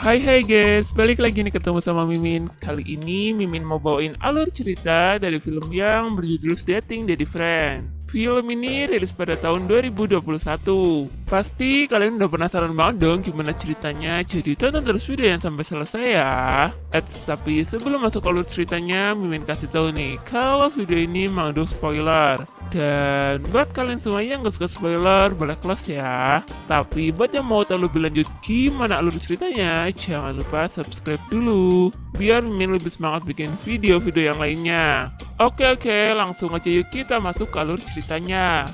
Hai guys, balik lagi nih ketemu sama Mimin. Kali ini Mimin mau bawain alur cerita dari film yang berjudul Dating Daddy Friend. Film ini rilis pada tahun 2021. Pasti kalian udah penasaran banget dong gimana ceritanya, jadi tonton terus video yang sampai selesai ya. Tapi sebelum masuk alur ceritanya, Mimin kasih tahu nih kalau video ini mengandung spoiler. Dan buat kalian semua yang gak suka spoiler, boleh close ya. Tapi buat yang mau tahu lebih lanjut gimana alur ceritanya, jangan lupa subscribe dulu biar Mimin lebih semangat bikin video-video yang lainnya. Oke, langsung aja yuk kita masuk ke alur ceritanya.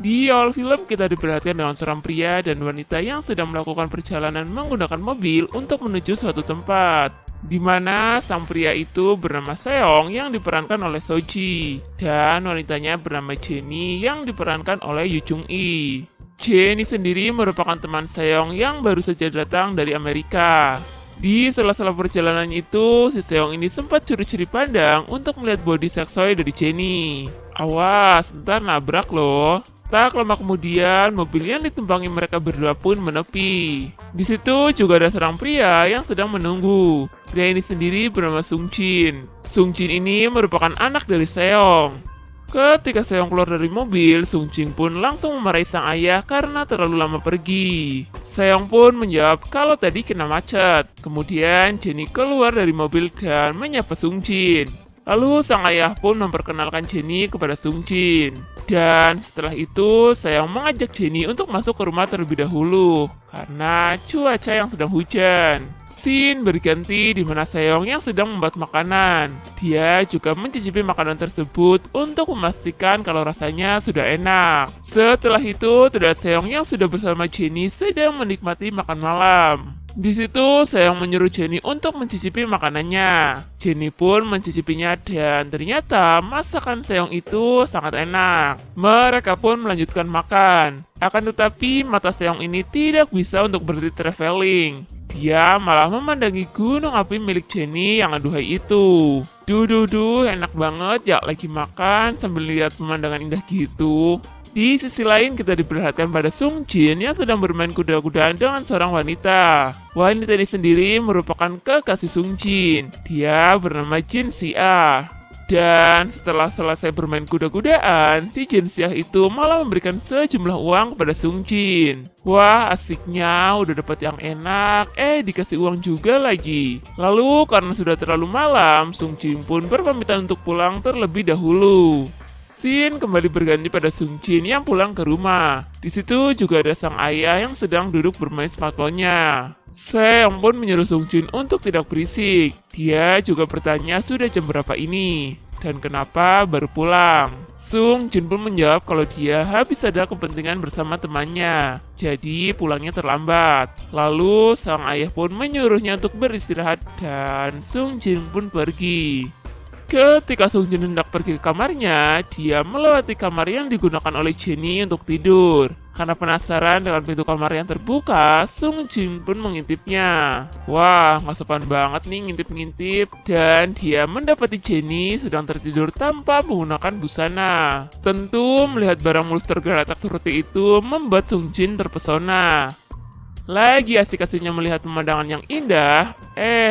Di awal film kita diperhatikan dengan seorang pria dan wanita yang sedang melakukan perjalanan menggunakan mobil untuk menuju suatu tempat, di mana sang pria itu bernama Seong yang diperankan oleh Soji, dan wanitanya bernama Jenny yang diperankan oleh Yoo Jung-i. Jenny sendiri merupakan teman Seong yang baru saja datang dari Amerika. Di sela-sela perjalanan itu, si Seong ini sempat curi-curi pandang untuk melihat body seksual dari Jenny. Awas, ntar nabrak loh. Tak lama kemudian, mobil yang ditumpangi mereka berdua pun menepi. Di situ juga ada seorang pria yang sedang menunggu. Pria ini sendiri bernama Sung Jin. Sung Jin ini merupakan anak dari Seong. Ketika Seong keluar dari mobil, Sung Jin pun langsung memarahi sang ayah karena terlalu lama pergi. Seong pun menjawab kalau tadi kena macet. Kemudian Jenny keluar dari mobil dan menyapa Sung Jin. Lalu sang ayah pun memperkenalkan Jenny kepada Sung Jin. Dan setelah itu, Seong mengajak Jenny untuk masuk ke rumah terlebih dahulu karena cuaca yang sedang hujan. Scene berganti di mana Seong yang sedang membuat makanan. Dia juga mencicipi makanan tersebut untuk memastikan kalau rasanya sudah enak. Setelah itu, terlihat Seong yang sudah bersama Jenny sedang menikmati makan malam. Di situ, Seong menyuruh Jenny untuk mencicipi makanannya. Jenny pun mencicipinya dan ternyata masakan Seong itu sangat enak. Mereka pun melanjutkan makan. Akan tetapi, mata Seong ini tidak bisa untuk berhenti traveling. Dia malah memandangi gunung api milik Jenny yang aduhai itu. Duh, enak banget ya lagi makan sambil lihat pemandangan indah gitu. Di sisi lain kita diperlihatkan pada Sung Jin yang sedang bermain kuda-kudaan dengan seorang wanita. Wanita ini sendiri merupakan kekasih Sung Jin. Dia bernama Jin Sia. Dan setelah selesai bermain kuda-kudaan, si Jin Sia itu malah memberikan sejumlah uang kepada Sung Jin. Wah, asiknya udah dapat yang enak, dikasih uang juga lagi. Lalu karena sudah terlalu malam, Sung Jin pun berpamitan untuk pulang terlebih dahulu. Scene kembali berganti pada Sung Jin yang pulang ke rumah. Di situ juga ada sang ayah yang sedang duduk bermain smartphone-nya. Seong pun menyuruh Sung Jin untuk tidak berisik. Dia juga bertanya sudah jam berapa ini dan kenapa baru pulang. Sung Jin pun menjawab kalau dia habis ada kepentingan bersama temannya, jadi pulangnya terlambat. Lalu sang ayah pun menyuruhnya untuk beristirahat dan Sung Jin pun pergi. Ketika Sung Jin hendak pergi ke kamarnya, dia melewati kamar yang digunakan oleh Jenny untuk tidur. Karena penasaran dengan pintu kamar yang terbuka, Sung Jin pun mengintipnya. Wah, nggak sopan banget nih ngintip-ngintip. Dan dia mendapati Jenny sedang tertidur tanpa menggunakan busana. Tentu melihat barang mulus tergeletak seperti itu membuat Sung Jin terpesona. Lagi asik-asiknya melihat pemandangan yang indah,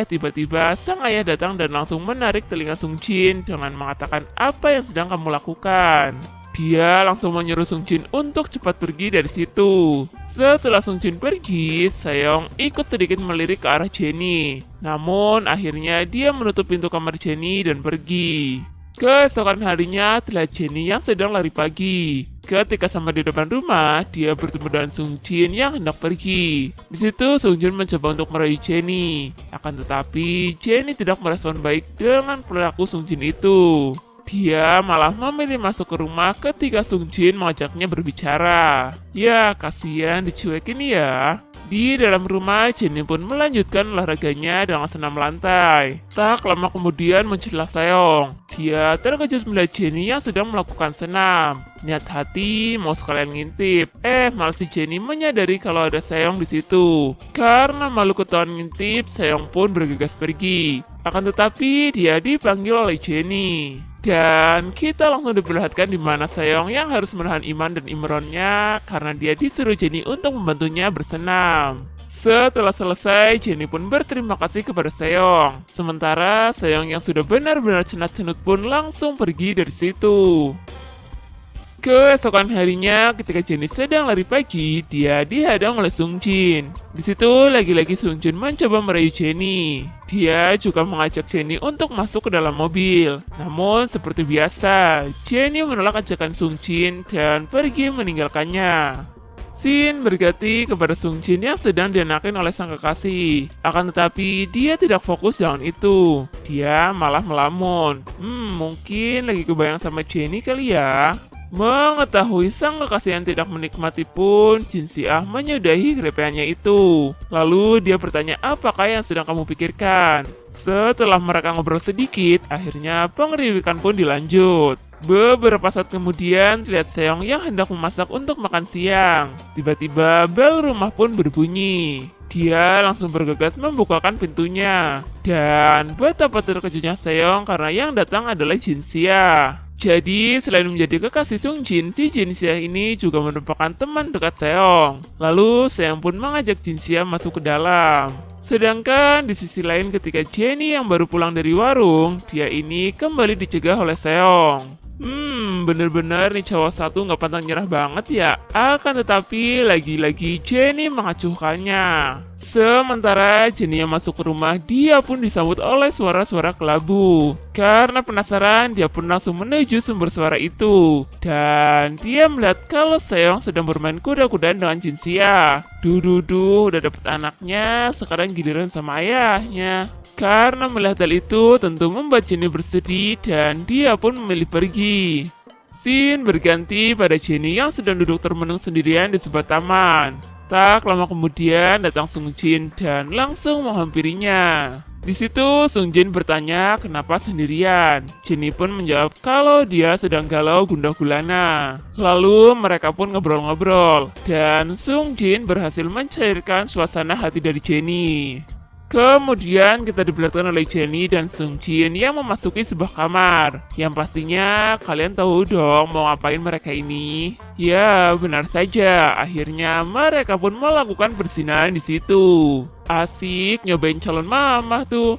tiba-tiba sang ayah datang dan langsung menarik telinga Sung Jin dengan mengatakan apa yang sedang kamu lakukan. Dia langsung menyuruh Sung Jin untuk cepat pergi dari situ. Setelah Sung Jin pergi, Seong ikut sedikit melirik ke arah Jenny. Namun akhirnya dia menutup pintu kamar Jenny dan pergi. Keesokan harinya terlihat Jenny yang sedang lari pagi. Ketika sampai di depan rumah, dia bertemu dengan Sung Jin yang hendak pergi. Di situ Sung Jin mencoba untuk merayu Jenny. Akan tetapi Jenny tidak merespon baik dengan perilaku Sung Jin itu. Dia malah memilih masuk ke rumah ketika Sung Jin mengajaknya berbicara. Ya, kasihan dicuekin ya. Di dalam rumah, Jenny pun melanjutkan olahraganya dengan senam lantai. Tak lama kemudian muncullah Seong. Dia terkejut melihat Jenny yang sedang melakukan senam. Niat hati mau sekalian ngintip. Malah si Jenny menyadari kalau ada Seong di situ. Karena malu ketahuan ngintip, Seong pun bergegas pergi. Akan tetapi dia dipanggil oleh Jenny. Dan kita langsung diperlihatkan di mana Seong yang harus menahan iman dan imronnya karena dia disuruh Jenny untuk membantunya bersenam. Setelah selesai, Jenny pun berterima kasih kepada Seong. Sementara Seong yang sudah benar-benar cenat-cenut pun langsung pergi dari situ. Keesokan harinya, ketika Jenny sedang lari pagi, dia dihadang oleh Sung Jin. Di situ lagi-lagi Sung Jin mencoba merayu Jenny. Dia juga mengajak Jenny untuk masuk ke dalam mobil. Namun seperti biasa, Jenny menolak ajakan Sung Jin dan pergi meninggalkannya. Scene berganti kepada Sung Jin yang sedang dianakin oleh sang kekasih. Akan tetapi dia tidak fokus dengan itu. Dia malah melamun. Mungkin lagi kebayang sama Jenny kali ya. Mengetahui sang kekasih yang tidak menikmati pun, Jin Si-ah menyudahi grepeannya itu. Lalu dia bertanya apakah yang sedang kamu pikirkan. Setelah mereka ngobrol sedikit, akhirnya pengeriwikan pun dilanjut. Beberapa saat kemudian, terlihat Seong yang hendak memasak untuk makan siang. Tiba-tiba bel rumah pun berbunyi. Dia langsung bergegas membukakan pintunya. Dan betapa terkejutnya Seong karena yang datang adalah Jin Si-ah. Jadi, selain menjadi kekasih Sung Jin, si Jin Si-ah ini juga merupakan teman dekat Seong. Lalu, Seong pun mengajak Jin Si-ah masuk ke dalam. Sedangkan di sisi lain ketika Jenny yang baru pulang dari warung, dia ini kembali dicegah oleh Seong. Bener-bener nih cowok satu nggak pantang nyerah banget ya. Akan tetapi lagi-lagi Jenny mengacuhkannya. Sementara Jenny yang masuk ke rumah, dia pun disambut oleh suara-suara kelabu. Karena penasaran, dia pun langsung menuju sumber suara itu. Dan dia melihat kalau Seong sedang bermain kuda-kudaan dengan Jin Si-ah. Udah dapet anaknya, sekarang giliran sama ayahnya. Karena melihat hal itu, tentu membuat Jenny bersedih dan dia pun memilih pergi. Scene berganti pada Jenny yang sedang duduk termenung sendirian di sebuah taman. Tak lama kemudian datang Sung Jin dan langsung menghampirinya. Di situ Sung Jin bertanya kenapa sendirian. Jenny pun menjawab kalau dia sedang galau gundah gulana. Lalu mereka pun ngobrol-ngobrol dan Sung Jin berhasil mencairkan suasana hati dari Jenny. Kemudian kita diperlihatkan oleh Jenny dan Sung Jin yang memasuki sebuah kamar. Yang pastinya kalian tahu dong mau ngapain mereka ini. Ya, benar saja. Akhirnya mereka pun melakukan perzinahan di situ. Asik nyobain calon mama tuh.